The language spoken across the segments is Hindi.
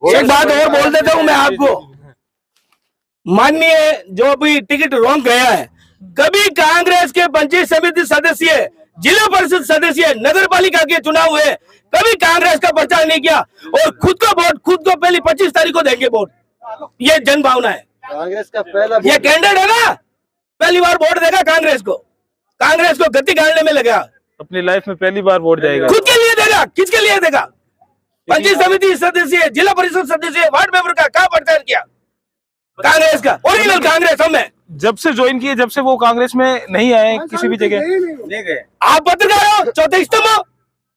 एक बात और बोल देता हूं मैं आपको, माननीय जो भी टिकट रॉन्ग गया है, कभी कांग्रेस के पंचायत समिति सदस्य, जिला परिषद सदस्य, नगर पालिका के चुनाव हुए, कभी कांग्रेस का प्रचार नहीं किया और खुद को वोट खुद को पहली 25 तारीख को देंगे वोट। ये जन भावना है। कांग्रेस का पहला ये कैंडिडेट है ना, पहली बार वोट देगा कांग्रेस को गति गाड़ने में लगा। अपनी लाइफ में पहली बार वोट जाएगा। खुद के लिए देगा, किसके लिए देगा? पंचायत समिति सदस्य, जिला परिषद सदस्य, वार्ड मेंबर का क्या प्रचार किया? कांग्रेस का, ओरिजिनल कांग्रेस हम है। जब से ज्वाइन किए, जब से वो कांग्रेस में नहीं आए किसी भी जगह नहीं गए। आप पत्रकार हो, चौथे स्तंभ हो।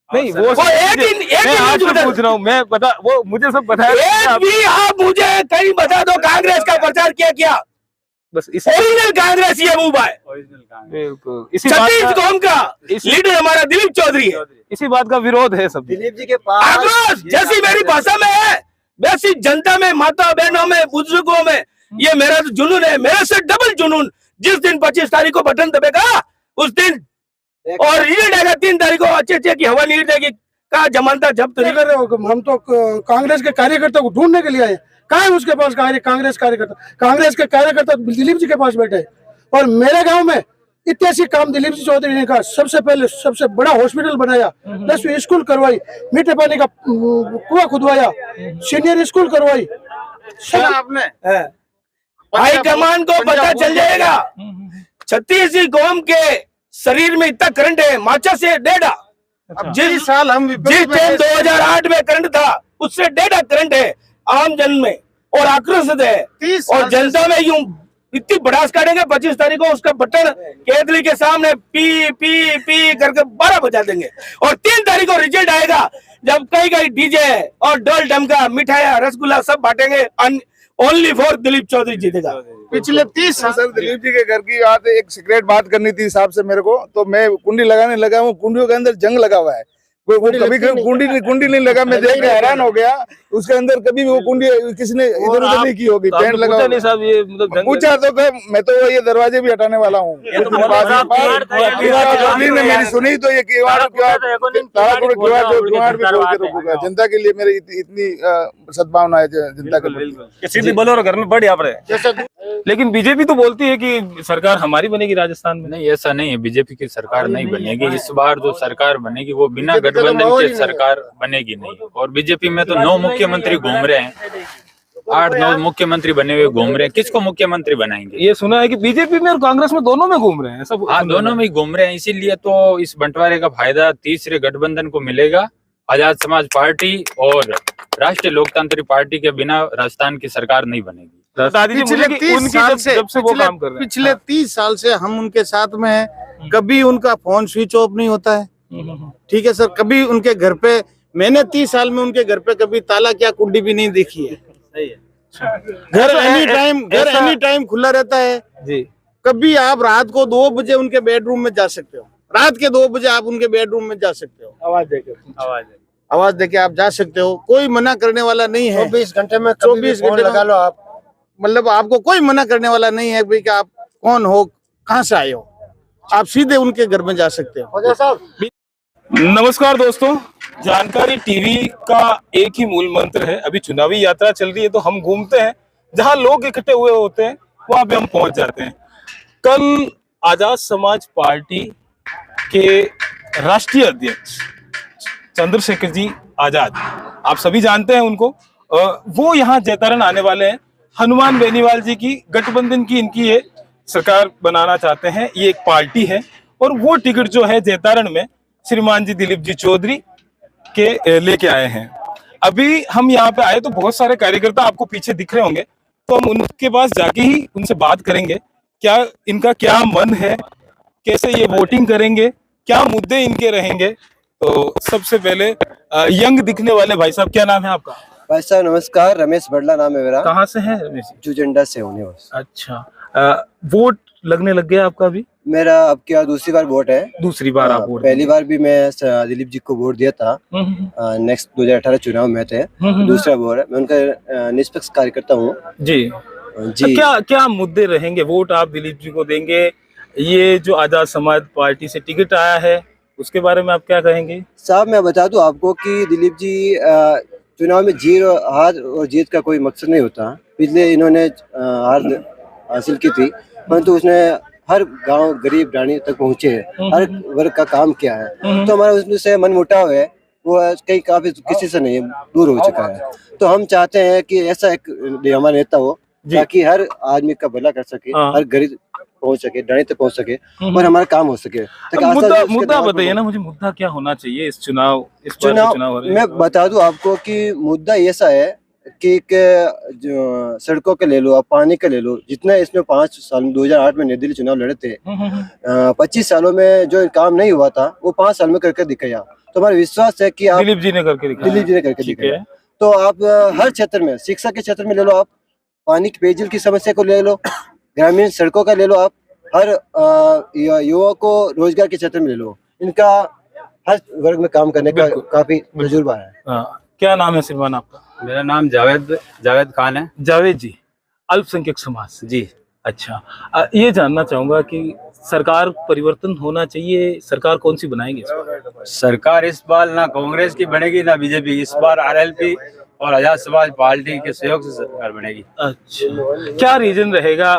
नहीं, वो मैं आपसे पूछ रहा हूँ, मैं बता, वो मुझे सब बताया। एक भी आप मुझे कहीं बता दो कांग्रेस का प्रचार किया? बस ओरिजिनल कांग्रेस ये मूव है। बिल्कुल इसी छत्तीस कौम का लीडर हमारा दिलीप चौधरी है। इसी बात का विरोध है सब। दिलीप जी के पास आक्रोश जैसी मेरी भाषा में है, वैसी जनता में, माता बहनों में, बुजुर्गों में ये मेरा तो जुनून है, मेरे से डबल जुनून। जिस दिन 25 तारीख को बटन दबेगा उस दिन, और रिजल्ट आएगा 3 तारीख को, अच्छे की हवा नहीं देगी का जमानता जब्त नहीं कर रहे हो। हम तो कांग्रेस के कार्यकर्ता को ढूंढने के लिए आए। कहाँ है उसके पास कांग्रेस कार्यकर्ता? कांग्रेस के कार्यकर्ता दिलीप जी के पास बैठे हैं। और मेरे गांव में ऐतिहासिक काम दिलीप जी चौधरी ने कहा, सबसे पहले सबसे बड़ा हॉस्पिटल बनाया, 10वीं स्कूल करवाई, मीठे पानी का कुआं खुदवाया, सीनियर स्कूल करवाई। सब आपने हाई कमान को पता चल जाएगा। 36 कौम के शरीर में इतना करंट है, माचा से डेढ़ा। जिस साल हम जिस टाइम 2008 में करंट था, उससे डेढ़ा करंट है आम जन में, और आक्रोशित है। और जनता में यूं इतनी भड़ास काटेंगे 25 तारीख को, उसका बटन केतली के सामने पी पी पी करके 12 बजा देंगे। और 3 तारीख को रिजल्ट आएगा, जब कई कई डीजे और डोल डमका, मिठाइयाँ, रसगुल्ला सब बांटेंगे। ओनली फॉर दिलीप चौधरी जीतेगा। पिछले 30 साल सर, दिलीप जी के घर की आज एक सीक्रेट बात करनी थी साहब से मेरे को, तो मैं कुंडी लगाने लगा हूँ। कुंडियों के अंदर जंग लगा हुआ है, कभी कुंडी नहीं लगा। मैं देख के हैरान हो गया, उसके अंदर कभी वो कुंडी किसी ने इधर उधर नहीं की होगी। टेंट लगा नहीं साहब, ये मतलब पूछा तो मैं तो ये दरवाजे भी हटाने वाला हूँ। ने मेरी सुनी तो ये किवाड़ भी रोकूंगा। जनता के लिए मेरी इतनी सद्भावना है जनता के लिए। सीधी बोलो और घर में बढ़ यहाँ पर। लेकिन बीजेपी तो बोलती है कि सरकार हमारी बनेगी राजस्थान में। नहीं, ऐसा नहीं है। बीजेपी की सरकार नहीं बनेगी। इस बार जो सरकार बनेगी वो बिना गठबंधन के सरकार बनेगी नहीं। और बीजेपी में तो 9 मुख्यमंत्री घूम रहे हैं, 8-9 मुख्यमंत्री बने हुए घूम रहे हैं। किसको मुख्यमंत्री बनाएंगे? ये सुना है कि बीजेपी में और कांग्रेस में दोनों में घूम रहे हैं सब। हाँ, दोनों में ही घूम रहे हैं। इसीलिए तो इस बंटवारे का फायदा तीसरे गठबंधन को मिलेगा। आजाद समाज पार्टी और राष्ट्रीय लोकतांत्रिक पार्टी के बिना राजस्थान की सरकार नहीं बनेगी। पिछले 30 साल से जब से वो काम कर रहे हैं, पिछले 30 साल से हम उनके साथ में हैं। कभी उनका फोन स्विच ऑफ नहीं होता है, ठीक है सर। कभी उनके घर पे, मैंने 30 साल में उनके घर पे कभी ताला क्या कुंडी भी नहीं देखी है। घर एनी टाइम खुला रहता है जी। कभी आप रात को 2 बजे उनके बेडरूम में जा सकते हो। रात के 2 बजे आप उनके बेडरूम में जा सकते हो, आवाज देके आप जा सकते हो। कोई मना करने वाला नहीं है। 24 घंटे में 24 घंटे लगा लो आप, मतलब आपको कोई मना करने वाला नहीं है भाई कि आप कौन हो, कहाँ से आए हो, आप सीधे उनके घर में जा सकते हो। नमस्कार दोस्तों, जानकारी टीवी का एक ही मूल मंत्र है। अभी चुनावी यात्रा चल रही है तो हम घूमते हैं, जहां लोग इकट्ठे हुए होते हैं वहां पे हम पहुंच जाते हैं। कल आजाद समाज पार्टी के राष्ट्रीय अध्यक्ष चंद्रशेखर जी आजाद, आप सभी जानते हैं उनको, वो यहाँ जैतारण आने वाले हैं। हनुमान बेनीवाल जी की गठबंधन की इनकी ये सरकार बनाना चाहते हैं। ये एक पार्टी है और वो टिकट जो है जैतारण में श्रीमान जी दिलीप जी चौधरी के लेके आए हैं। अभी हम यहाँ पे आए तो बहुत सारे कार्यकर्ता आपको पीछे दिख रहे होंगे, तो हम उनके पास जाके ही उनसे बात करेंगे, क्या इनका क्या मन है, कैसे ये वोटिंग करेंगे, क्या मुद्दे इनके रहेंगे। तो सबसे पहले यंग दिखने वाले भाई साहब, क्या नाम है आपका? भाई साहब नमस्कार, रमेश बडला नाम है मेरा। कहाँ से है रमेश जी? जुजेंडा से होने बस। अच्छा, वोट लगने लग गया आपका अभी? मेरा अब क्या दूसरी बार वोट है। दूसरी बार आप वोट? पहली बार भी मैं दिलीप जी को वोट दिया था, नेक्स्ट 2018 चुनाव में थे। दूसरा वोट है, मैं उनका निष्पक्ष कार्यकर्ता हूँ जी। जी। क्या क्या मुद्दे रहेंगे? वोट आप दिलीप जी को देंगे, ये जो आजाद समाज पार्टी से टिकट आया है उसके बारे में आप क्या कहेंगे? साहब मैं बता दूं आपको कि दिलीप जी चुनाव में हार और जीत का कोई मकसद नहीं होता। पिछले इन्होंने हार हासिल की थी, परंतु उसने हर गांव गरीब रानी तक पहुंचे हैं, हर वर्ग का काम किया है। तो हमारा उसमें से मनमुटाव है वो कहीं काफी किसी से नहीं दूर हो चुका है। तो हम चाहते हैं कि ऐसा एक हमारा नेता हो ताकि हर आदमी का भला कर सके, हर गरीब पहुंच सके, रानी तक पहुंच सके और हमारा काम हो सके। मुद्दा बताइए ना मुझे, मुद्दा क्या होना चाहिए इस चुनाव मैं बता दूं आपको कि मुद्दा ऐसा है कि जो सड़कों के ले लो, आप पानी का ले लो, जितना इसमें 5 साल 2008 में निर्दलीय चुनाव लड़े थे, 25 सालों में जो काम नहीं हुआ था वो 5 साल में करके दिखाया। तो हमारा विश्वास है कि आप दिलीप जी ने करके दिखाया। तो आप हर क्षेत्र में, शिक्षा के क्षेत्र में ले लो, आप पानी की पेयजल की समस्या को ले लो, ग्रामीण सड़कों का ले लो, आप हर युवा को रोजगार के क्षेत्र में ले लो, इनका हर वर्ग में काम करने का काफी तजुर्बा है। क्या नाम है श्रीमान आपका? मेरा नाम जावेद खान है। जावेद जी, अल्पसंख्यक समाज जी। अच्छा, ये जानना चाहूंगा कि सरकार परिवर्तन होना चाहिए, सरकार कौन सी बनाएंगे? सरकार इस बार ना कांग्रेस की बनेगी ना बीजेपी, इस बार आरएलपी और आजाद समाज पार्टी के सहयोग से सरकार बनेगी। अच्छा, क्या रीजन रहेगा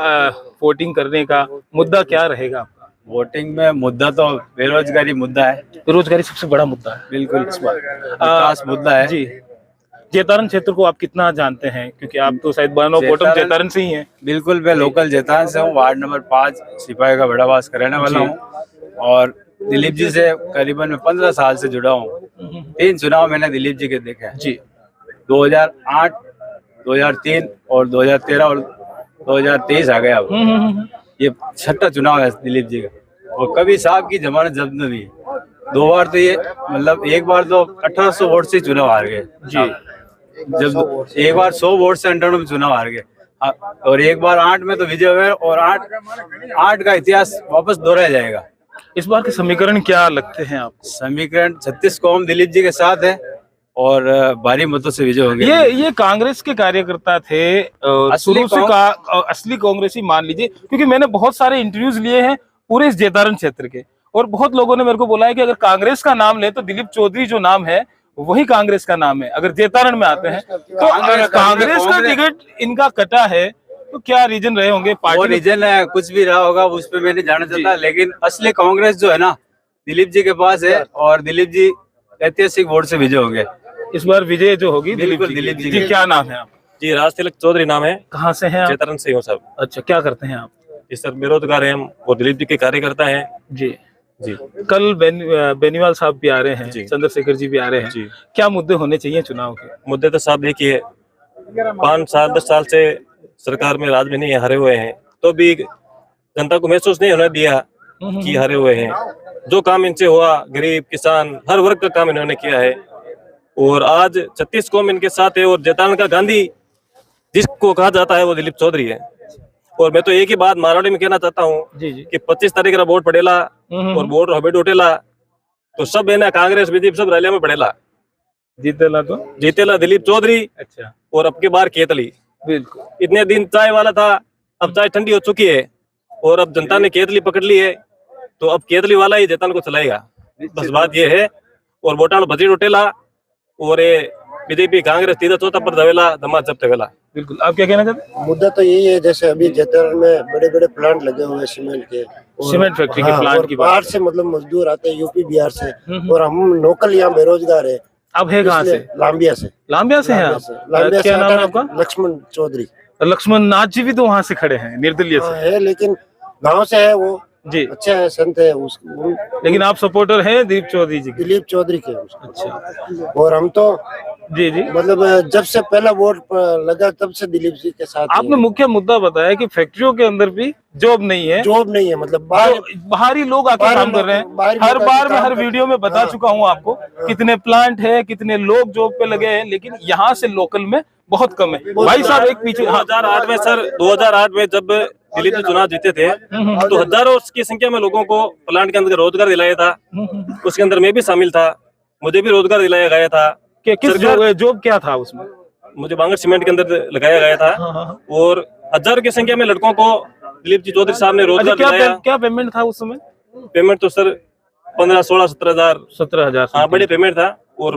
वोटिंग करने का? मुद्दा क्या रहेगा आपका? वोटिंग में मुद्दा तो बेरोजगारी मुद्दा है। बेरोजगारी सबसे बड़ा मुद्दा है बिल्कुल, इस बार विकास मुद्दा है जी। जेतारन क्षेत्र को आप कितना जानते हैं, क्योंकि आप तो शायद बॉटम जेतारन से ही हैं? बिल्कुल, मैं लोकल जेतारन से हूँ, वार्ड नंबर 5 सिपाही का बड़ावास का रहने वाला हूँ और दिलीप जी से करीबन मैं 15 साल से जुड़ा हूँ। 3 चुनाव मैंने दिलीप जी के देखे हैं जी, 2008, 2003 और 2013 और 2023 आ गया। अब ये 6ठा चुनाव है दिलीप जी का और कभी साहब की जमानत जब्त नहीं हुई। 2 बार तो ये मतलब एक बार तो 1800 वोट से चुनाव हार गए जी, जब एक बार 100 वोट से 98 में चुनाव हार गए और एक बार 8 में तो विजय हुए और 8 का इतिहास वापस दोहराया जाएगा। इस बार के समीकरण क्या लगते हैं आप? समीकरण 36 कौम दिलीप जी के साथ है और भारी मतों से विजय होंगे। ये कांग्रेस के कार्यकर्ता थे शुरू से असली कांग्रेसी मान लीजिए, क्योंकि मैंने बहुत सारे इंटरव्यूज लिए हैं पूरे इस जेतारन क्षेत्र के और बहुत लोगों ने मेरे को बोला है कि अगर कांग्रेस का नाम ले तो दिलीप चौधरी जो नाम है वही कांग्रेस का नाम है। अगर जेतारन में आते हैं तो कांग्रेस का टिकट इनका कटा है, तो क्या रीजन रहे होंगे? वो रीजन है कुछ भी रहा होगा उस पर मैं नहीं जानना चाहता, लेकिन असली कांग्रेस जो है ना दिलीप जी के पास है और दिलीप जी ऐतिहासिक वोट से विजय होंगे। इस बार विजय जो होगी दिलीप जी। जी, क्या नाम है आप? जी, राजतिलक चौधरी नाम है। कहाँ से हैं आप? जेतारन से हूँ सर। अच्छा, क्या करते हैं आप? जी सर, बेरोजगार हैं हम और दिलीप जी के कार्यकर्ता हैं जी जी। कल बेनीवाल साहब भी आ रहे हैं, चंद्रशेखर जी भी आ रहे हैं जी। क्या मुद्दे होने चाहिए चुनाव के? मुद्दे तो साहब देखिए 5 साल 10 साल से सरकार में राज में नहीं हरे हुए हैं, तो भी जनता को महसूस नहीं होने दिया कि हरे हुए हैं। जो काम इनसे हुआ, गरीब किसान हर वर्ग का काम इन्होंने किया है और आज 36 कौम इनके साथ है और जेतारन का गांधी जिसको कहा जाता है वो दिलीप चौधरी है। और मैं तो एक ही बात मारवाड़ी में कहना चाहता हूँ कि 25 तारीख का वोट पड़ेला और वोट हबेट उठेला तो सब है ना कांग्रेस बीजेपी सब रैलिया में पड़ेला, जीतेला दिलीप चौधरी। अच्छा, और अब के बार केतली। बिल्कुल, इतने दिन चाय वाला था, अब चाय ठंडी हो चुकी है और अब जनता ने केतली पकड़ ली है, तो अब केतली वाला ही जेतारन को चलाएगा। बस बात ये है। और वोटाल बजट उठेला और बीजेपी कांग्रेस 3-4 पर दवेला दमा जब्त वेला। बिल्कुल, आप क्या कहना चाहते हैं? मुद्दा तो यही है, जैसे अभी जेतारन में बड़े बड़े प्लांट लगे हुए हैं सीमेंट के, सीमेंट फैक्ट्री के प्लांट की बाहर से मतलब मजदूर आते हैं यूपी बिहार से और हम लोकल यहाँ बेरोजगार है। अब है कहाँ से? लांबिया से। लांबिया से हैं आप? क्या नाम है आपका? लक्ष्मण चौधरी। लक्ष्मण नाथ जी भी तो वहाँ से खड़े हैं, निर्दलीय से है, लेकिन गाँव से है वो जी। अच्छा है, संत है लेकिन आप सपोर्टर हैं दिलीप चौधरी जी के? दिलीप चौधरी के। अच्छा, और हम तो जी जी मतलब जब से पहला वोट लगा तब से दिलीप जी के साथ। आपने मुख्य मुद्दा बताया कि फैक्ट्रियों के अंदर भी जॉब नहीं है, मतलब बाहरी लोग आके काम कर रहे हैं। हर बार मैं हर वीडियो में बता चुका हूं आपको कितने प्लांट है, कितने लोग जॉब पे लगे हैं, लेकिन यहाँ से लोकल में बहुत कम है। भाई साहब एक पीछे 2008 में सर, 2008 में जब दिलीप जी चुनाव जीते थे तो हजारों की संख्या में लोगों को प्लांट के अंदर रोजगार दिलाया था। उसके अंदर मैं भी शामिल था, मुझे भी रोजगार दिलाया गया था। किस जॉब क्या था उसमें? मुझे बांगर सीमेंट के अंदर लगाया गया था और हजारों की संख्या में लड़कों को दिलीप जी चौधरी साहब ने रोजगार दिलाया। क्या पेमेंट था उस समय? पेमेंट तो सर 15, 16, 17 हजार। हाँ, बड़े पेमेंट था। और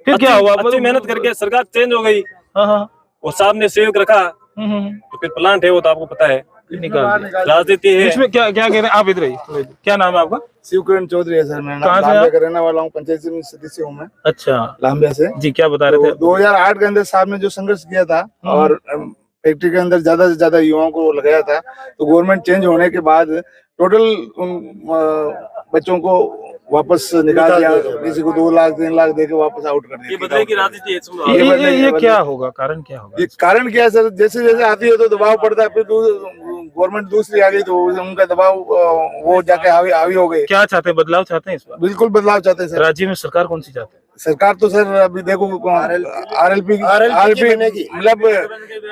फिर क्या हुआ? अच्छी मेहनत करके सरकार चेंज हो गई, हाँ हाँ वो साहब ने सहयोग रखा, तो फिर प्लांट है वो तो आपको पता है, निकाल दिया। राजनीति है। इसमें क्या क्या कह रहे हैं आप? इधर आइए, क्या नाम है आपका? शिवकिरण चौधरी है सर, मेरा कहाँ नाम से लांबे आप? का रहने वाला हूँ, पंचायत समिति सदस्य हूँ मैं अच्छा लांबे से। जी, क्या बता रहे थे? 2008 के अंदर साहब ने जो संघर्ष किया था और फैक्ट्री के अंदर ज्यादा से ज्यादा युवाओं को लगाया था, तो गवर्नमेंट चेंज होने के बाद टोटल उन बच्चों को वापस निकाल दिया, किसी को 2 लाख 3 लाख देके वापस आउट कर ये दिया। बदले की राजनीति है। ये क्या होगा? कारण क्या होगा? ये कारण क्या है सर? जैसे जैसे आती है तो दबाव पड़ता है, फिर गवर्नमेंट दूसरी आ गई तो उनका दबाव वो जाके हावी हो गए। क्या चाहते हैं? बदलाव चाहते हैं इस बार? बिल्कुल बदलाव चाहते हैं सर। राज्य में सरकार कौन सी चाहते हैं? सरकार तो सर अभी देखो आरएलपी मतलब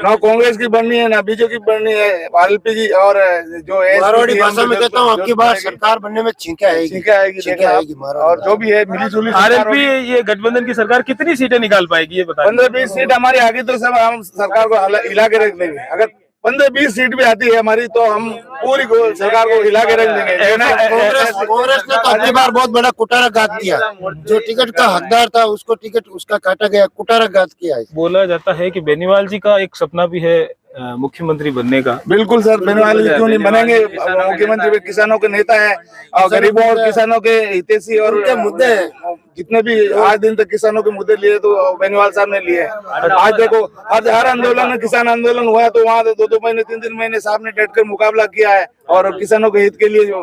ना कांग्रेस की बननी है ना बीजेपी की बननी है, आरएलपी की। और जो मारवाड़ी भाषा में कहता हूँ, आपकी बार सरकार बनने में छींके आएगी, छींके आएगी, छींके आएगी। और जो भी है मिली जुली आरएलपी ये गठबंधन की सरकार कितनी सीटें निकाल पाएगी ये बताइए? 15-20 सीट हमारी आगे तो सब हम सरकार को हिला के रख देंगे। अगर 15-20 सीट भी आती है हमारी तो हम पूरी सरकार को हिला के रख देंगे। कांग्रेस ने तो अगली बार बहुत बड़ा कुटारा गात दिया, जो टिकट का हकदार था उसको टिकट उसका काटा गया, कुटारा गात किया है। बोला जाता है कि बेनीवाल जी का एक सपना भी है मुख्यमंत्री बनने का। बिल्कुल सर, बेनीवाल जी क्यों नहीं बनेंगे? मुख्यमंत्री किसानों के नेता है और गरीबों और किसानों के हितैषी और उनके मुद्दे जितने भी आज दिन तक किसानों के मुद्दे लिए तो बेनीवाल साहब ने लिए। आज देखो हर आंदोलन में किसान आंदोलन हुआ तो वहाँ 2-2 महीने 3-3 महीने साहब ने डट कर मुकाबला किया है। और किसानों के हित के लिए जो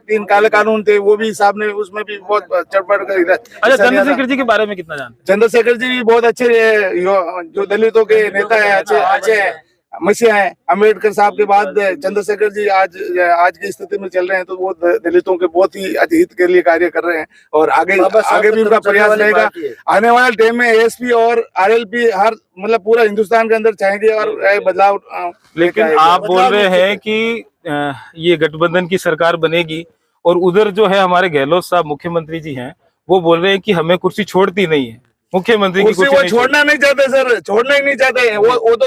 3 काले कानून थे वो भी साहब ने उसमें भी बहुत चढ़-बढ़ कर। अच्छा, चंद्रशेखर जी के बारे में कितना जानते हैं? चंद्रशेखर जी भी बहुत अच्छे जो दलितों के नेता है, अच्छे मसीहा है। अम्बेडकर साहब के बाद चंद्रशेखर जी आज की स्थिति में चल रहे हैं तो वो दलितों के बहुत ही हित के लिए कार्य कर रहे हैं और आगे भी उनका प्रयास रहेगा। आने वाले टाइम में एएसपी और आरएलपी हर मतलब पूरा हिंदुस्तान के अंदर चाहेंगे और बदलाव। लेकिन आप बोल रहे हैं कि ये गठबंधन की सरकार बनेगी और उधर जो है हमारे गहलोत साहब मुख्यमंत्री जी हैं, वो बोल रहे हैं कि हमें कुर्सी छोड़ती नहीं है, मुख्यमंत्री की कुर्सी वो छोड़ना नहीं चाहते सर, छोड़ना ही नहीं चाहते हैं। वो तो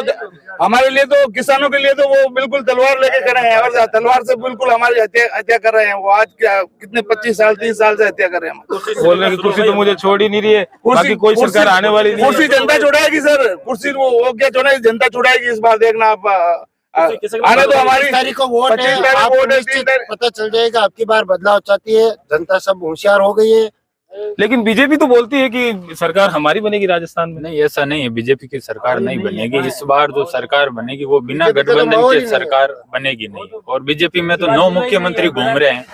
हमारे लिए तो किसानों के लिए तो वो बिल्कुल तलवार लेके कर रहे हैं और तलवार से बिल्कुल हमारी हत्या कर रहे हैं। वो आज क्या कितने 25 साल 30 साल से हत्या कर रहे हैं। बोल रहे हैं कि कुर्सी तो मुझे छोड़ ही नहीं रही है, बाकी कोई सरकार आने वाली नहीं है। कुर्सी जनता छोड़ाएगी सर, कुर्सी वो क्या छोड़ेगी, जनता छोड़ाएगी। इस बार देखना आप आने तो हमारी 25 तारीख को वोट है, आपको निश्चित पता चल जाएगा। आपकी बार बदलाव चाहती है जनता, सब होशियार हो गई है। लेकिन बीजेपी तो बोलती है कि सरकार हमारी बनेगी राजस्थान में। नहीं, ऐसा नहीं है, बीजेपी की सरकार नहीं बनेगी। इस बार जो सरकार बनेगी वो बिना गठबंधन के सरकार बनेगी नहीं। और बीजेपी में तो 9 मुख्यमंत्री घूम रहे हैं,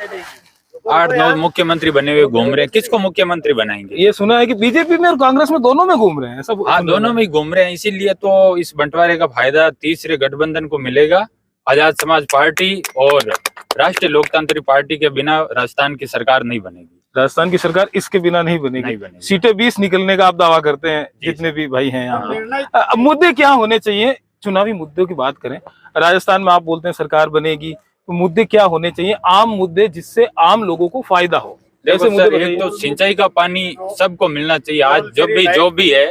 8-9 मुख्यमंत्री बने हुए घूम रहे हैं। किसको मुख्यमंत्री बनाएंगे? ये सुना है कि बीजेपी में और कांग्रेस में दोनों में घूम रहे हैं सब। हाँ, दोनों में ही घूम रहे हैं। इसीलिए तो इस बंटवारे का फायदा तीसरे गठबंधन को मिलेगा। आजाद समाज पार्टी और राष्ट्रीय लोकतांत्रिक पार्टी के बिना राजस्थान की सरकार नहीं बनेगी। राजस्थान की सरकार इसके बिना नहीं बनेगी। सीटें 20 निकलने का आप दावा करते हैं, जितने भी भाई हैं यहाँ पे। अब मुद्दे क्या होने चाहिए? चुनावी मुद्दों की बात करें, राजस्थान में आप बोलते हैं सरकार बनेगी, तो मुद्दे क्या होने चाहिए? आम मुद्दे जिससे आम लोगों को फायदा हो। जैसे मुद्दे एक तो सिंचाई का पानी सबको मिलना चाहिए। आज जो भी है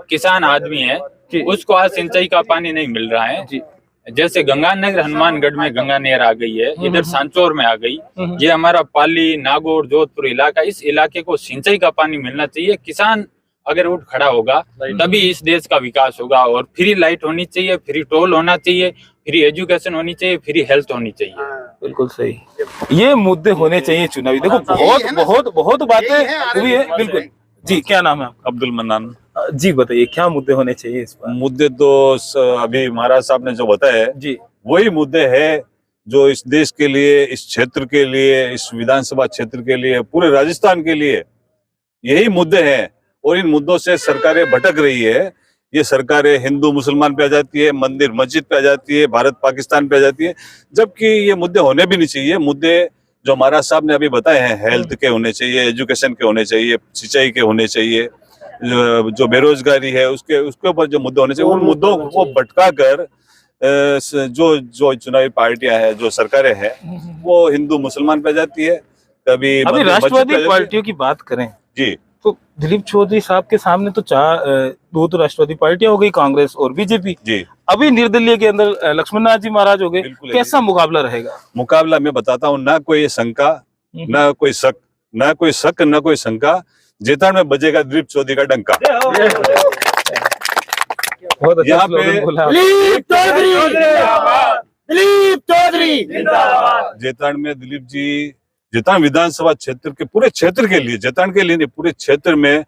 किसान आदमी है उसको आज सिंचाई का पानी नहीं मिल रहा है। जैसे गंगानगर हनुमानगढ़ में गंगा नहर आ गई है, इधर सांचौर में आ गई, ये हमारा पाली नागौर जोधपुर इलाका, इस इलाके को सिंचाई का पानी मिलना चाहिए। किसान अगर उठ खड़ा होगा तभी इस देश का विकास होगा। और फ्री लाइट होनी चाहिए, फ्री टोल होना चाहिए, फ्री एजुकेशन होनी चाहिए, फ्री हेल्थ होनी चाहिए। बिल्कुल सही, ये मुद्दे होने चाहिए चुनावी। देखो बहुत बातें हुई है। बिल्कुल जी, क्या नाम है आपका? अब्दुल मन्नान जी, बताइए क्या मुद्दे होने चाहिए इस बार? मुद्दे तो अभी महाराज साहब ने जो बताया जी, वही मुद्दे हैं जो इस देश के लिए, इस क्षेत्र के लिए, इस विधानसभा क्षेत्र के लिए, पूरे राजस्थान के लिए यही मुद्दे हैं। और इन मुद्दों से सरकारें भटक रही है। ये सरकारें हिंदू मुसलमान पे आ जाती है, मंदिर मस्जिद पे आ जाती है, भारत पाकिस्तान पे आ जाती है, जबकि ये मुद्दे होने भी नहीं चाहिए। मुद्दे जो महाराज साहब ने अभी बताए हैं, हेल्थ के होने चाहिए, एजुकेशन के होने चाहिए, सिंचाई के होने चाहिए, जो बेरोजगारी है उसके ऊपर जो मुद्दे होने चाहिए, उन मुद्दों को भटका कर जो चुनावी पार्टियां हैं, जो सरकारें हैं, वो हिंदू मुसलमान पे जाती है। कभी अभी राष्ट्रवादी पार्टियों की बात करें जी, तो दिलीप चौधरी साहब के सामने तो 2 तो राष्ट्रवादी पार्टियां हो गई, कांग्रेस और बीजेपी जी। अभी निर्दलीय के अंदर लक्ष्मण नाथ जी महाराज हो गए। कैसा मुकाबला रहेगा? मुकाबला मैं बताता हूँ, ना कोई शंका, ना कोई शक, ना कोई शंका। जेतान में बजेगा दिलीप चौधरी का डंका। बहुत अच्छा यहाँ स्लोगन पे बोला। दिलीप चौधरी जेतान में दिलीप जी, जेतान विधानसभा क्षेत्र के पूरे क्षेत्र के लिए, जेतान के लिए नहीं पूरे क्षेत्र में,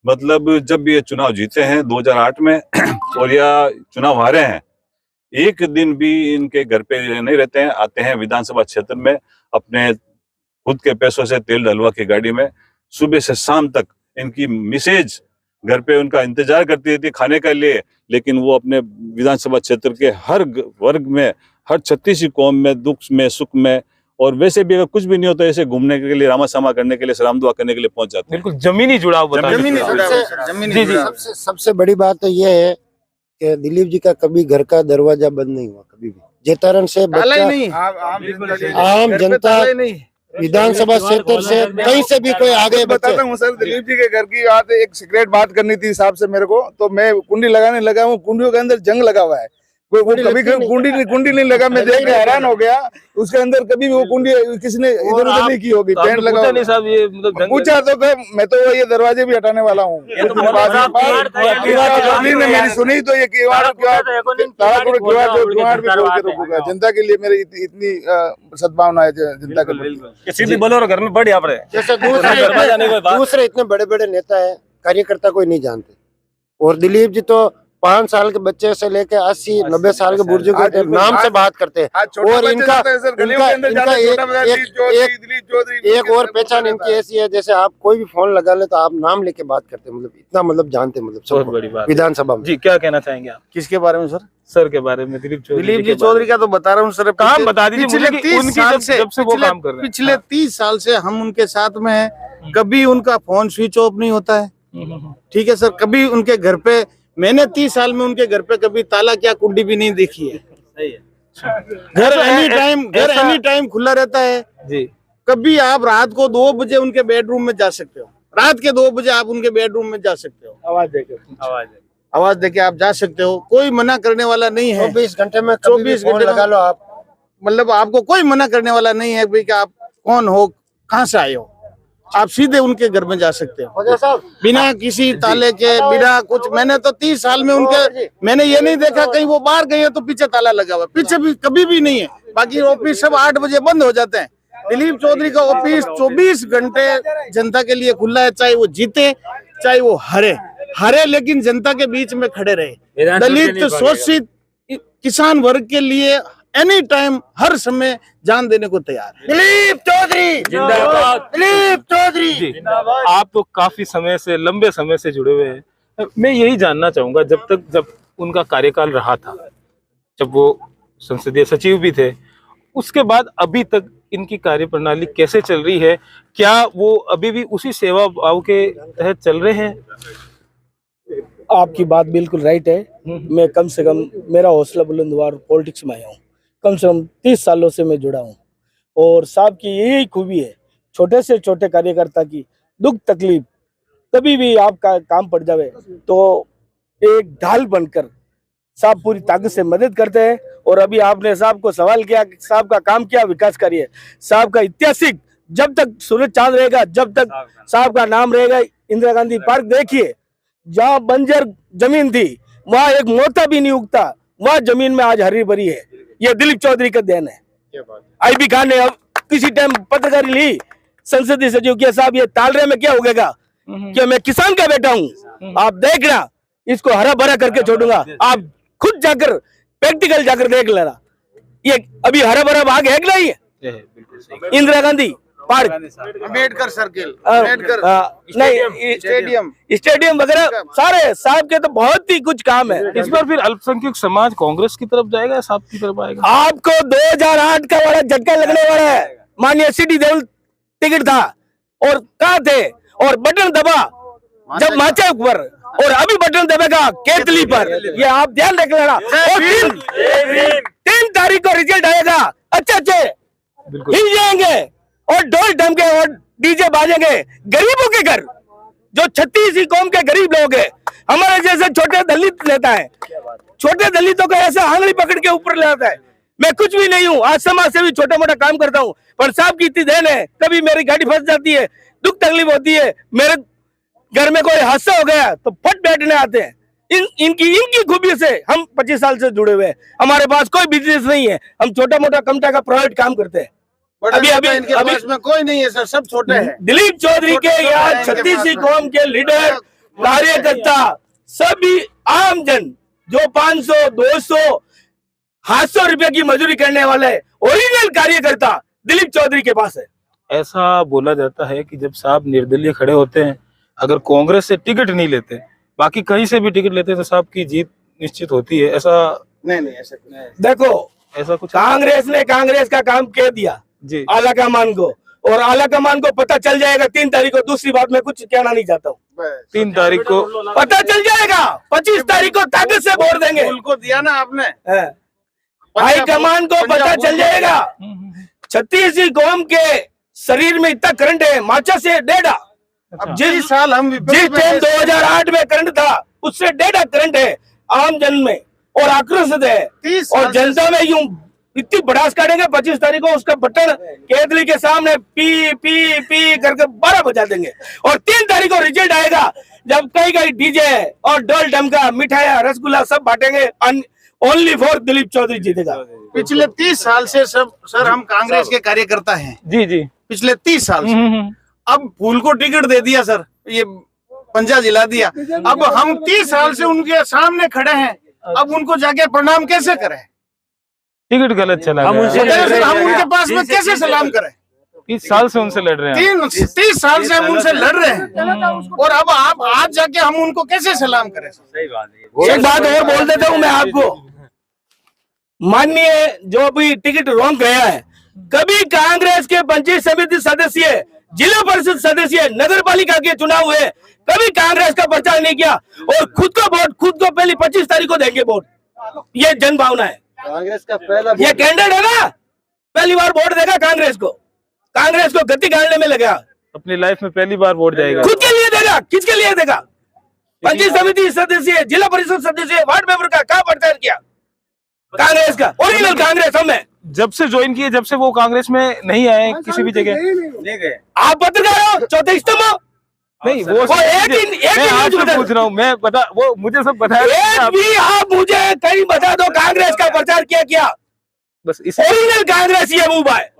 मतलब जब ये चुनाव जीते हैं 2008 में और यह चुनाव हारे हैं, एक दिन भी इनके घर पे नहीं रहते हैं, आते हैं विधानसभा क्षेत्र में अपने खुद के पैसों से तेल डलवा की गाड़ी में, सुबह से शाम तक इनकी मिसेज घर पे उनका इंतजार करती थी खाने के लिए, लेकिन वो अपने विधानसभा क्षेत्र के हर वर्ग में, हर 36 कौम में, दुख में, सुख में, और वैसे भी अगर कुछ भी नहीं होता ऐसे घूमने के लिए, रामासामा करने के लिए, सलाम दुआ करने के लिए पहुंच जाते हैं। बिल्कुल जमीनी जुड़ाव बता जमीनी दीजिए। जुड़ाव। जी। सबसे बड़ी बात तो ये है कि दिलीप जी का कभी घर का दरवाजा बंद नहीं हुआ, कभी भी। जेतारण से ताला ही बच्चा, नहीं, आम जनता, विधानसभा क्षेत्र से कहीं से भी कोई आगे बच्चे। बताता हूँ सर, दिलीप जी के घर की बात, एक सीक्रेट बात करनी थी साहब से मेरे को, तो मैं कुंडी लगाने लगा हूँ, कुंडियों के अंदर जंग लगा हुआ है, कभी कुंडी नहीं लगा, मैं देख के हैरान हो गया, उसके अंदर कभी भी वो कुंडी किसी ने इधर उधर नहीं की होगी, टेंट लगा हुआ। नहीं साहब, ये मतलब जंग पूछा तो मैं तो ये दरवाजे भी हटाने वाला हूँ, ने मेरी सुनी तो ये किवाड़ भी खोल के रोकूंगा। जनता के लिए मेरी इतनी सद्भावना है जनता के लिए। सीधी बोलो और घर में बढ़ यहाँ जैसे दूसरे इतने बड़े बड़े नेता है, कार्यकर्ता कोई नहीं जानते, और दिलीप जी तो 5 साल के बच्चे से लेके 80-90 साल के बुजुर्ग के नाम से बात करते हैं, और इनका एक और पहचान इनकी ऐसी है, जैसे आप कोई भी फोन लगा ले तो आप नाम लेके बात करते हैं, मतलब इतना मतलब जानते हैं, मतलब बहुत बड़ी बात विधानसभा में। जी, क्या कहना चाहेंगे आप किसके बारे में सर? सर के बारे में? दिलीप दिलीप चौधरी का तो बता रहा हूँ सर, काम बता दीजिए पिछले मुझे कि 30 उनकी साल जब से वो काम कर रहे हैं। पिछले 30 साल से हम उनके साथ में हैं, कभी उनका फोन स्विच ऑफ नहीं होता है, ठीक है सर, कभी उनके घर पे, मैंने 30 साल में उनके घर पे कभी ताला क्या कुंडी भी नहीं देखी है। घर एनी टाइम खुला रहता है जी। कभी आप रात को 2 बजे उनके बेडरूम में जा सकते हो, रात के 2 बजे आप उनके बेडरूम में जा सकते हो, आवाज देके आप जा सकते हो, कोई मना करने वाला नहीं है। 24 घंटे में 24 घंटे लगा लो आप, मतलब आपको कोई मना करने वाला नहीं है भाई कि आप कौन हो, कहाँ से आए हो, आप सीधे उनके घर में जा सकते हो बिना किसी ताले के, बिना कुछ। मैंने तो 30 साल में उनके, मैंने ये नहीं देखा कहीं वो बाहर गए तो पीछे ताला लगा हुआ, पीछे भी कभी भी नहीं है। बाकी ऑफिस सब 8 बजे बंद हो जाते हैं, दिलीप चौधरी का ऑफिस 24 घंटे जनता के लिए खुला है, चाहे वो जीते चाहे वो हारे, लेकिन जनता के बीच में खड़े रहे। दलित, शोषित, किसान वर्ग के लिए एनी टाइम, हर समय जान देने को तैयार है। दिलीप चौधरी जिंदाबाद, दिलीप चौधरी। आप तो काफी समय से, लंबे समय से जुड़े हुए हैं। मैं यही जानना चाहूंगा, जब उनका कार्यकाल रहा था, जब वो संसदीय सचिव भी थे, उसके बाद अभी तक इनकी कार्यप्रणाली कैसे चल रही है? क्या वो अभी भी उसी सेवा भाव के तहत चल रहे हैं? आपकी बात बिल्कुल राइट है। मैं कम से कम, मेरा हौसला बुलंद हुआ और पॉलिटिक्स में आया हूँ, कम से कम 30 सालों से मैं जुड़ा हूँ, और साहब की यही खूबी है, छोटे से छोटे कार्यकर्ता की दुख तकलीफ कभी भी आपका काम पड़ जावे तो एक ढाल बनकर साहब पूरी ताकत से मदद करते हैं। और अभी आपने साहब को सवाल किया, साहब का काम क्या विकास कार्य, साहब का ऐतिहासिक, जब तक सूरज चांद रहेगा, जब तक साहब का नाम रहेगा, इंदिरा गांधी पार्क देखिए, जहाँ बंजर जमीन थी वहाँ एक मोटा भी नहीं उगता, वहाँ जमीन में आज हरी भरी है। ये दिलीप चौधरी का देन है। आईबी खान ने अब किसी टाइम पत्रकारी ली, संसदीय सचिव किया, साहब ये तालरे में क्या उगेगा, क्या मैं किसान का बेटा हूँ, आप देखना इसको हरा भरा करके छोड़ूंगा, आप खुद जाकर प्रैक्टिकल जाकर देख लेना, ये अभी हरा भरा भाग है कि नहीं है? इंदिरा गांधी पार्क, अम्बेडकर सर्किल, नहीं स्टेडियम वगैरह सारे साहब के तो बहुत ही कुछ काम है। इस बार फिर अल्पसंख्यक समाज कांग्रेस की तरफ जाएगा या साहब की तरफ आएगा? आपको 2008 का बड़ा झटका लगने वाला है। माननीय सिटी देवल टिकट था और कहाँ थे, और बटन दबा जब माचा पर, और अभी बटन दबेगा केतली पर, ये आप ध्यान रख लेना। और 3 तारीख को रिजल्ट आएगा, अच्छे हिल जाएंगे और ढोल ढमके और डीजे बाजेंगे। गरीबों के घर, जो 36 कौम के गरीब लोग हैं, हमारे जैसे छोटे दलित लेता है, छोटे दलितों को ऐसे आंगली पकड़ के ऊपर ले आता है। मैं कुछ भी नहीं हूँ, आज समाज से भी छोटा मोटा काम करता हूँ, पर साहब की इतनी देन है, कभी मेरी गाड़ी फंस जाती है, दुख तकलीफ होती है, मेरे घर में कोई हादसा हो गया तो फट बैठने आते हैं। इनकी खूबी से हम 25 साल से जुड़े हुए हैं। हमारे पास कोई बिजनेस नहीं है, हम छोटा मोटा कमटा का प्राइवेट काम करते हैं। इनके पास में कोई नहीं है सर, सब छोटे हैं। दिलीप चौधरी के यहाँ 36 कौम के लीडर, कार्यकर्ता, सभी आम जन जो 500, 200, 800 रुपए की मजदूरी करने वाले ओरिजिनल कार्यकर्ता दिलीप चौधरी के पास है। ऐसा बोला जाता है कि जब साहब निर्दलीय खड़े होते हैं, अगर कांग्रेस से टिकट नहीं लेते, बाकी कहीं से भी टिकट लेते तो साहब की जीत निश्चित होती है। ऐसा नहीं ऐसा नहीं। देखो, ऐसा कुछ कांग्रेस ने कांग्रेस का काम कह दिया जी आला कमान को, और आला कमान को पता चल जाएगा 3 तारीख को। दूसरी बात मैं कुछ कहना नहीं चाहता हूँ। 3 तारीख को पता चल जाएगा, 25 तारीख को ताकत से वोट देंगे। उनको दिया ना आपने, हाई कमान को पता चल जाएगा। 36 कौम के शरीर में इतना करंट है, माचा से डेढ़ा। अब जिस साल हम जिस टाइम 2008 में करंट था, उससे डेढ़ा करंट है आम जन में, और आक्रोशित है। और जनता में यूं इतनी भड़ास काटेंगे 25 तारीख को, उसका बटन केतली के सामने पी पी पी करके 12 बजा देंगे। और 3 तारीख को रिजल्ट आएगा, जब कई कई डीजे और डोल डमका, मिठाइयाँ, रसगुल्ला सब बांटेंगे। ओनली फॉर दिलीप चौधरी जीतेगा। पिछले 30 साल से सब सर हम कांग्रेस के कार्यकर्ता हैं। जी जी पिछले 30 साल से। अब फूल को टिकट दे दिया सर, ये पंजा जिला दिया। अब हम 30 साल से उनके सामने खड़े हैं, अब उनको जाके प्रणाम कैसे करें? टिकट गलत चला हम गया। उनके पास में कैसे सलाम करें? 30 साल से उनसे लड़ रहे हैं। 30 साल से हम उनसे लड़ रहे हैं, और अब आप आज जाके हम उनको कैसे सलाम करें? एक बात और बोल देता हूँ मैं आपको, माननीय जो भी टिकट रॉन्ग गया है, कभी कांग्रेस के पंचायत समिति सदस्य, जिला परिषद सदस्य, नगर पालिका के चुनाव हुए, कभी कांग्रेस का प्रचार नहीं किया, और खुद को वोट खुद को पहली 25 तारीख को देंगे वोट। ये जन भावना है। कांग्रेस का पहला ये कैंडिडेट है ना, पहली बार वोट देगा कांग्रेस को गति गाड़ने में लगा। अपनी लाइफ में पहली बार वोट जाएगा। खुद के लिए देगा, किसके लिए देगा? पंचायत समिति सदस्य, जिला परिषद सदस्य, वार्ड मेंबर का क्या प्रचार किया? कांग्रेस का, ओरिजिनल कांग्रेस हम है। जब से ज्वाइन किए, जब से वो कांग्रेस में नहीं आए किसी भी जगह। नहीं गए। आप पत्रकार हो, चौथे स्तंभ हो। नहीं वो मैं आपसे पूछ रहा हूँ, मैं बता, वो मुझे सब बताया। भी आप मुझे कहीं बता दो कांग्रेस का प्रचार किया बस ओरिजिनल कांग्रेस ये मूव है।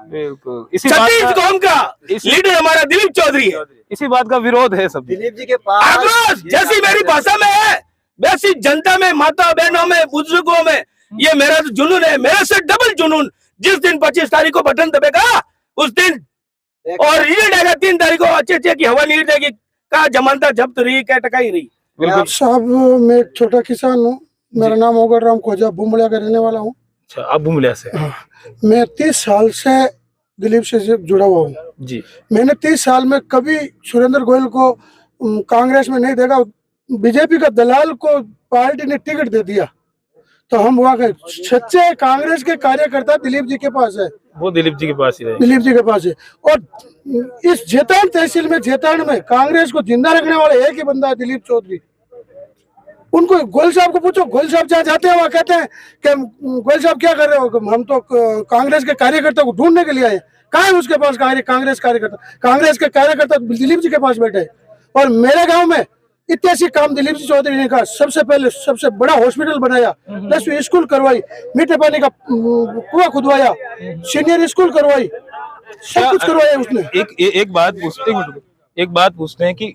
बिल्कुल इसी 36 कौम का लीडर हमारा दिलीप चौधरी है। इसी बात का विरोध है सब। दिलीप जी के पास आक्रोश जैसी मेरी भाषा में है, वैसी जनता में, माता बहनों में, बुजुर्गों में ये मेरा तो जुनून है, मेरे से डबल जुनून। जिस दिन 25 तारीख को बटन दबेगा उस दिन, और रिजल्ट आएगा 3 तारीख को, अच्छे की हवा नहीं देगी, का जमानता जब्त रही, क्या टकाई रही। बिल्कुल साहब, मैं एक छोटा किसान हूँ, मेरा नाम ओगड़ राम खोजा, बुमलिया का रहने वाला हूँ। अच्छा, आप बुमलिया से? मैं 30 साल से दिलीप से जुड़ा हुआ हूँ जी। मैंने 30 साल में कभी सुरेंद्र गोयल को कांग्रेस में नहीं देखा। बीजेपी का दलाल को पार्टी ने टिकट दे दिया, तो हम वहाँ गए। सच्चे कांग्रेस के कार्यकर्ता दिलीप जी के पास है, वो दिलीप जी के पास ही रहे। दिलीप जी के पास है। और इस जेतान तहसील में, जेतान में कांग्रेस को जिंदा रखने वाले एक ही बंदा है, दिलीप चौधरी। उनको गोयल साहब को पूछो, गोयल साहब जहाँ जाते हैं वहाँ कहते हैं कि गोयल साहब क्या कर रहे हो? हम तो कांग्रेस के कार्यकर्ता को ढूंढने के लिए आए। कहाँ है उसके पास कांग्रेस कार्यकर्ता? कांग्रेस के कार्यकर्ता दिलीप जी के पास बैठे हैं। और मेरे गाँव में ऐतिहासिक काम दिलीप जी चौधरी ने कहा, सबसे पहले सबसे बड़ा हॉस्पिटल बनाया, 10वीं स्कूल करवाई, मीठे पानी का कुआं खुदवाया, सीनियर स्कूल करवाई, सब कुछ करवाया उसने। एक बात पूछते हैं कि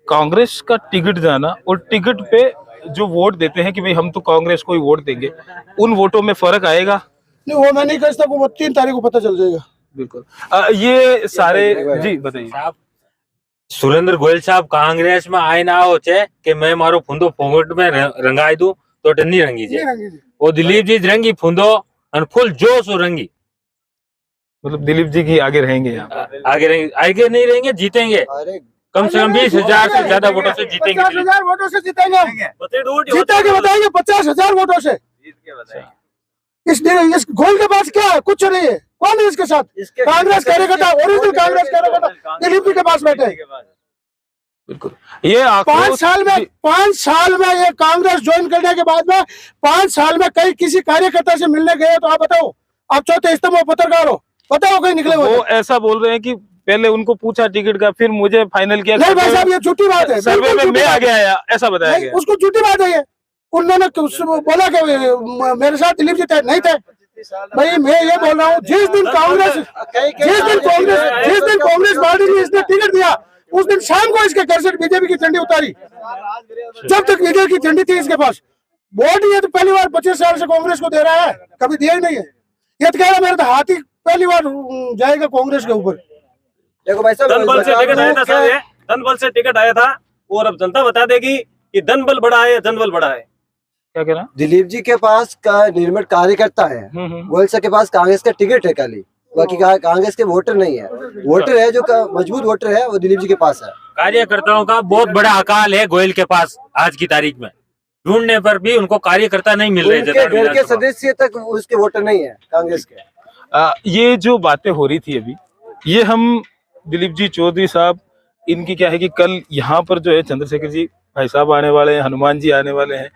कांग्रेस का टिकट जाना और टिकट पे जो वोट देते हैं कि भाई हम तो कांग्रेस को ही वोट देंगे, उन वोटों में फर्क आएगा? नहीं, वो मैं नहीं कह सकता, वो 3 तारीख को पता चल जाएगा। बिल्कुल। ये सारे जी बताइए। सुरेंद्र गोयल साहब कांग्रेस में आए ना हो चे कि मैं मारो फूंदो फोगट में रंगाई दूं तो टन्नी रंगी जे। वो दिलीप जी रंगी फूंदो और फुल जोश रंगी। मतलब दिलीप जी की आगे रहेंगे यहाँ? आगे नहीं रहेंगे, जीतेंगे। कम से कम 20,000 से ज्यादा वोटों से जीतेंगे। 50,000 वोटों से जीतेंगे हम। जीते के बताएंगे 50,000 वोटों से। इस गोल के पास क्या है? कुछ नहीं है। कौन है इसके साथ? कांग्रेस कार्यकर्ता, ओरिजिनल कांग्रेस कार्यकर्ता दिलीप जी के पास बैठे। बिल्कुल। ये 5 साल में ये कांग्रेस ज्वाइन करने के बाद में 5 साल में कहीं किसी कार्यकर्ता से मिलने गए तो आप बताओ? आप चौथे स्तंभ पत्रकार हो, बताओ कहीं निकले? वो ऐसा बोल रहे हैं कि पहले उनको पूछा टिकट का, फिर मुझे फाइनल किया। नहीं भाई साहब, ये झूठी बात है। सर्वे में मैं आगे आया ऐसा बताया गया। उसको झूठी बात है ये। उन्होंने बोला कि मेरे साथ दिलीप जी नहीं थे। भाई मैं ये बोल रहा हूँ, जिस दिन कांग्रेस पार्टी ने इसने टिकट दिया, उस दिन शाम को इसके घर से बीजेपी की झंडी उतारी। जब तक बीजेपी की झंडी थी इसके पास। वोट ये तो पहली बार 25 साल से कांग्रेस को दे रहा है, कभी दिया ही नहीं है। ये तो कह रहा मेरा तो हाथ ही पहली बार जाएगा कांग्रेस के ऊपर। देखो भाई साहब, धन बल से टिकट आया था साहब, धन बल से टिकट आया था, और अब जनता बता देगी कि धन बल बड़ा है या जनबल बड़ा है। क्या कह रहा? दिलीप जी के पास का निर्मित कार्यकर्ता है, गोयलसा के पास कांग्रेस का टिकट है खाली, बाकी कांग्रेस के वोटर नहीं है। वोटर है जो मजबूत वोटर है वो दिलीप जी के पास है। कार्यकर्ताओं का बहुत बड़ा अकाल है गोयल के पास आज की तारीख में। ढूंढने पर भी उनको कार्यकर्ता नहीं मिल रहे। घर के सदस्य तक उसके वोटर नहीं है कांग्रेस के। ये जो बातें हो रही थी अभी, ये हम दिलीप जी चौधरी साहब, इनकी क्या है कि कल यहाँ पर जो है चंद्रशेखर जी भाई साहब आने वाले हैं, हनुमान जी आने वाले हैं,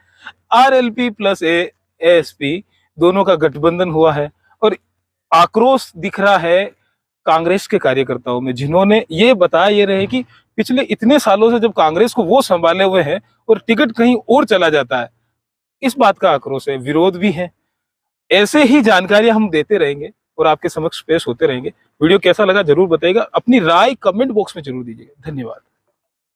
आरएलपी प्लस एएसपी दोनों का गठबंधन हुआ है, और आक्रोश दिख रहा है कांग्रेस के कार्यकर्ताओं में, जिन्होंने ये बताया ये रहे कि पिछले इतने सालों से जब कांग्रेस को वो संभाले हुए हैं और टिकट कहीं और चला जाता है, इस बात का आक्रोश है, विरोध भी है। ऐसे ही जानकारी हम देते रहेंगे और आपके समक्ष पेश होते रहेंगे। वीडियो कैसा लगा जरूर बताइएगा, अपनी राय कमेंट बॉक्स में जरूर दीजिएगा। धन्यवाद।